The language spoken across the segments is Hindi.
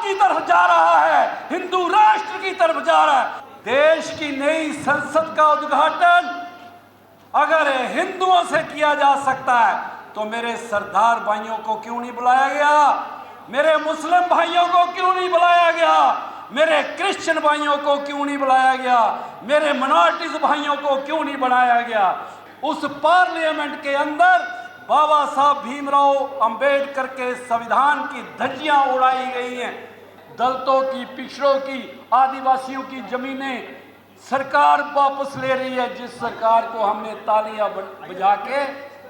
की तरफ जा रहा है, हिंदू राष्ट्र की तरफ जा रहा है। देश की नई संसद का उद्घाटन अगर हिंदुओं से किया जा सकता है तो मेरे सरदार भाइयों को क्यों नहीं बुलाया गया? मेरे मुस्लिम भाइयों को क्यों नहीं बुलाया गया? मेरे क्रिश्चियन भाइयों को क्यों नहीं बुलाया गया? मेरे माइनॉरिटीज भाइयों को क्यों नहीं बनाया गया? उस पार्लियामेंट के अंदर बाबा साहब भीमराव अंबेडकर के संविधान की धज्जियां उड़ाई गई हैं। दलितों की, पिछड़ों की, आदिवासियों की जमीनें सरकार वापस ले रही है, जिस सरकार को हमने तालियां बजा के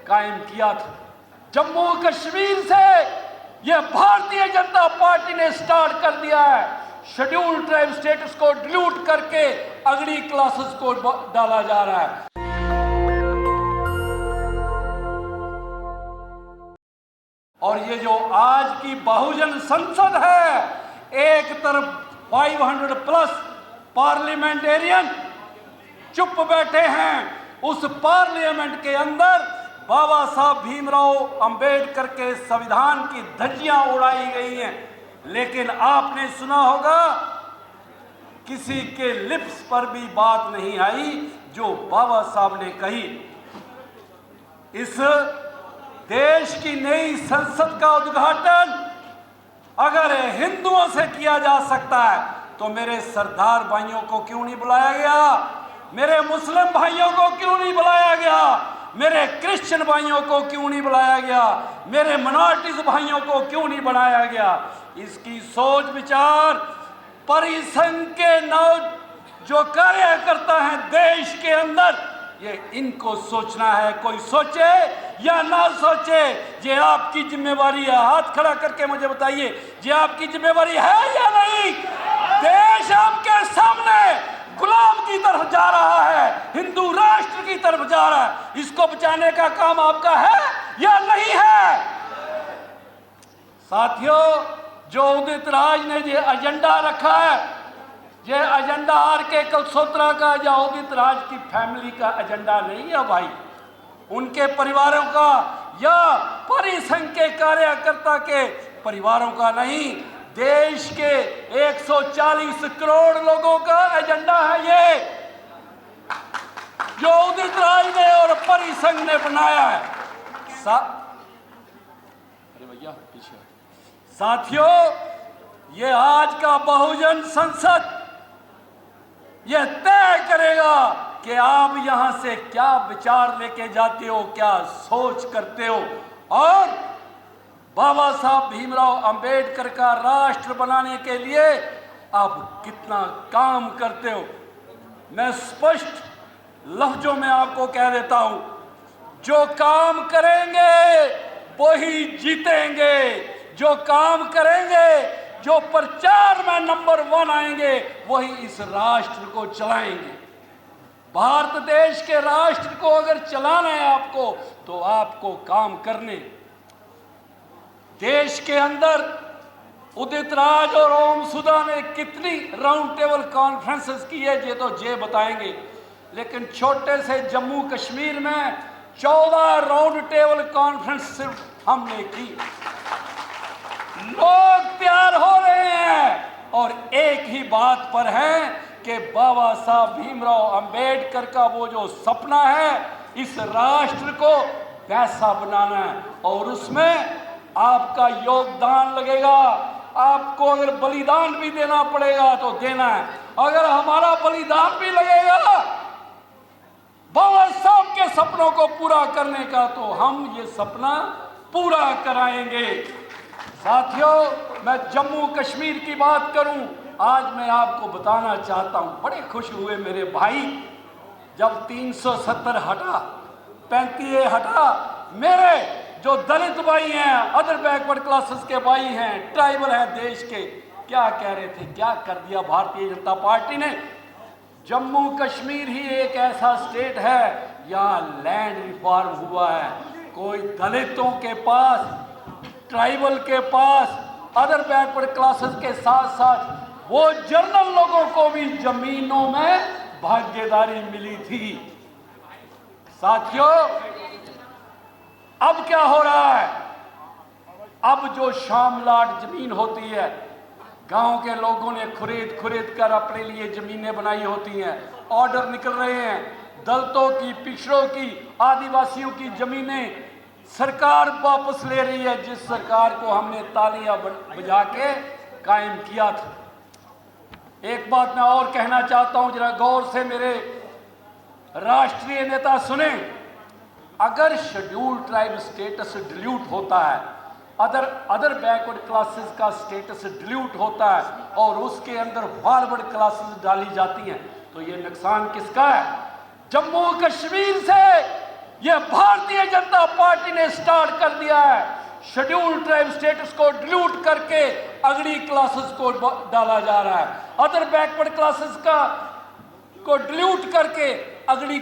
कायम किया था। जम्मू कश्मीर से यह भारतीय जनता पार्टी ने स्टार्ट कर दिया है। शेड्यूल्ड ट्राइब स्टेटस को डिलीट करके अगली क्लासेस को डाला जा रहा है। और ये जो आज की बहुजन संसद है, एक तरफ 500 प्लस पार्लियामेंटेरियन चुप बैठे हैं। उस पार्लियामेंट के अंदर बाबा साहब भीमराव अंबेडकर के संविधान की धज्जियां उड़ाई गई हैं। लेकिन आपने सुना होगा किसी के लिप्स पर भी बात नहीं आई जो बाबा साहब ने कही। इस देश की नई संसद का उद्घाटन अगर हिंदुओं से किया जा सकता है तो मेरे सरदार भाइयों को क्यों नहीं बुलाया गया? मेरे मुस्लिम भाइयों को क्यों नहीं बुलाया गया? मेरे क्रिश्चियन भाइयों को क्यों नहीं बुलाया गया? मेरे माइनॉरिटीज भाइयों को क्यों नहीं बनाया गया? इसकी सोच विचार परिसंघ के नौ जो कार्यकर्ता हैं देश के अंदर, ये इनको सोचना है। कोई सोचे या ना सोचे, ये आपकी जिम्मेवारी है। हाथ खड़ा करके मुझे बताइए, ये आपकी जिम्मेवारी है या नहीं? देश आपके सामने गुलाम की तरफ जा रहा है, हिंदू राष्ट्र की तरफ जा रहा है। इसको बचाने का काम आपका है या नहीं है? साथियों, जो उदित राज ने ये एजेंडा रखा है, ये एजेंडा आर के कलसोत्रा का या उदित राज की फैमिली का एजेंडा नहीं है भाई, उनके परिवारों का या परिसंघ के कार्यकर्ता के परिवारों का नहीं, देश के 140 करोड़ लोगों का एजेंडा है ये, जो उदित राज ने और परिसंघ ने बनाया है। अरे भैया पीछे। साथियों, ये आज का बहुजन संसद यह तय करेगा कि आप यहां से क्या विचार लेके जाते हो, क्या सोच करते हो, और बाबा साहब भीमराव अंबेडकर का राष्ट्र बनाने के लिए आप कितना काम करते हो। मैं स्पष्ट लफ्जों में आपको कह देता हूं, जो काम करेंगे वही जीतेंगे। जो काम करेंगे, जो प्रचार में नंबर 1 आएंगे, वही इस राष्ट्र को चलाएंगे। भारत देश के राष्ट्र को अगर चलाना है आपको, तो आपको काम करने। देश के अंदर उदित राज और ओम सुधा ने कितनी राउंड टेबल कॉन्फ्रेंसेस की है, ये तो जे बताएंगे। लेकिन छोटे से जम्मू कश्मीर में 14 राउंड टेबल कॉन्फ्रेंस सिर्फ हमने की। लोग तैयार हो रहे हैं और एक ही बात पर है कि बाबा साहब भीमराव अंबेडकर का वो जो सपना है, इस राष्ट्र को वैसा बनाना है, और उसमें आपका योगदान लगेगा। आपको अगर बलिदान भी देना पड़ेगा तो देना है। अगर हमारा बलिदान भी लगेगा बाबा साहब के सपनों को पूरा करने का, तो हम ये सपना पूरा कराएंगे। साथियों, मैं जम्मू कश्मीर की बात करूं, आज मैं आपको बताना चाहता हूं, बड़े खुश हुए मेरे भाई जब 370 हटा, 35 हटा। मेरे जो दलित भाई हैं, अदर बैकवर्ड क्लासेस के भाई हैं, ट्राइबल हैं देश के, क्या कह रहे थे, क्या कर दिया भारतीय जनता पार्टी ने। जम्मू कश्मीर ही एक ऐसा स्टेट है यहाँ लैंड रिफॉर्म हुआ है। कोई दलितों के पास, ट्राइबल के पास, अदर बैकवर्ड क्लासेस के साथ साथ वो जनरल लोगों को भी जमीनों में भागीदारी मिली थी। साथियों, अब क्या हो रहा है? अब जो शामलाट जमीन होती है गांव के लोगों ने खुरीद कर अपने लिए जमीनें बनाई होती हैं। ऑर्डर निकल रहे हैं, दलितों की, पिछड़ों की, आदिवासियों की जमीनें सरकार वापस ले रही है, जिस सरकार को हमने तालियां बजा के कायम किया था। एक बात मैं और कहना चाहता हूं, जरा गौर से मेरे राष्ट्रीय नेता सुने। अगर शेड्यूल ट्राइब स्टेटस डिल्यूट होता है, अदर बैकवर्ड क्लासेस का स्टेटस डिल्यूट होता है और उसके अंदर फॉरवर्ड क्लासेस डाली जाती हैं, तो ये नुकसान किसका है? जम्मू कश्मीर से ये भारतीय जनता पार्टी ने स्टार्ट कर दिया है। शेड्यूल ट्राइब स्टेटस को डिल्यूट करके अगली क्लासेस को डाला जा रहा है, अदर बैकवर्ड क्लासेस को डिल्यूट करके अगली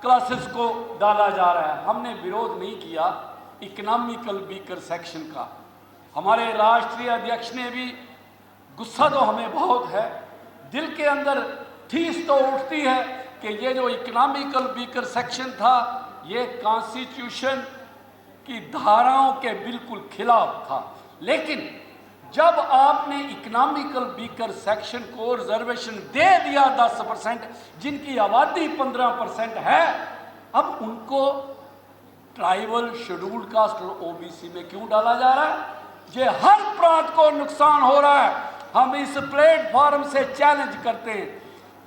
क्लासेस को डाला जा रहा है। हमने विरोध नहीं किया इकोनॉमिकल वीकर सेक्शन का। हमारे राष्ट्रीय अध्यक्ष ने भी, गुस्सा तो हमें बहुत है, दिल के अंदर ठेस तो उठती है कि ये जो इकोनॉमिकल वीकर सेक्शन था ये कॉन्स्टिट्यूशन की धाराओं के बिल्कुल खिलाफ था। लेकिन जब आपने इकोनॉमिकल वीकर सेक्शन को रिजर्वेशन दे दिया 10%, जिनकी आबादी 15% है, अब उनको ट्राइबल, शेड्यूल कास्ट और ओबीसी में क्यों डाला जा रहा है? ये हर प्रांत को नुकसान हो रहा है। हम इस प्लेटफॉर्म से चैलेंज करते हैं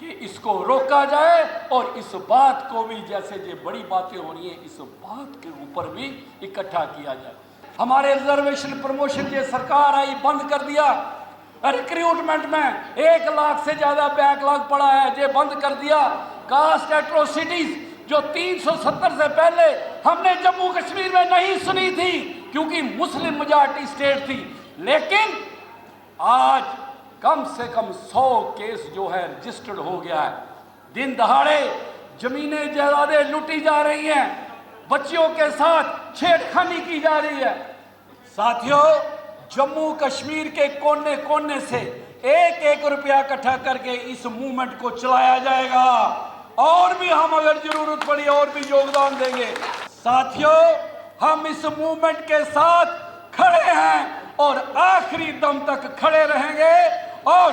कि इसको रोका जाए और इस बात को भी, जैसे ये बड़ी बातें हो रही हैं, इस बात के ऊपर भी इकट्ठा किया जाए। हमारे रिजर्वेशन प्रमोशन ये सरकार आई बंद कर दिया। रिक्रूटमेंट में 1 लाख से ज्यादा बैकलॉग पड़ा है, ये बंद कर दिया। कास्ट एट्रोसिटीज जो 370 से पहले हमने जम्मू कश्मीर में नहीं सुनी थी क्योंकि मुस्लिम मेजॉरिटी स्टेट थी, लेकिन आज कम से कम 100 केस जो है रजिस्टर्ड हो गया है। दिन दहाड़े जमीनें जायदादें लूटी जा रही हैं, बच्चियों के साथ छेड़खानी की जा रही है। साथियों, जम्मू कश्मीर के कोने कोने से 1-1 रुपया इकट्ठा करके इस मूवमेंट को चलाया जाएगा और भी हम अगर जरूरत पड़ी और भी योगदान देंगे। साथियों, हम इस मूवमेंट के साथ खड़े हैं और आखिरी दम तक खड़े रहेंगे और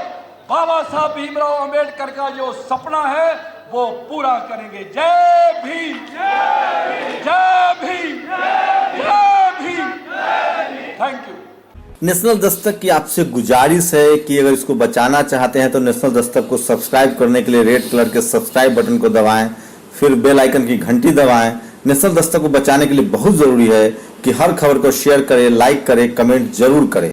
बाबा साहब भीमराव अंबेडकर का जो सपना है वो पूरा करेंगे। जय भीम, जय भीम, जय Bhim. Thank you. National Dastak की आपसे गुजारिश है कि अगर इसको बचाना चाहते हैं तो नेशनल दस्तक को सब्सक्राइब करने के लिए रेड कलर के सब्सक्राइब बटन को दबाएं, फिर बेल आइकन की घंटी दबाएं। नेशनल दस्तक को बचाने के लिए बहुत जरूरी है कि हर खबर को शेयर करें, लाइक करें, कमेंट जरूर करें।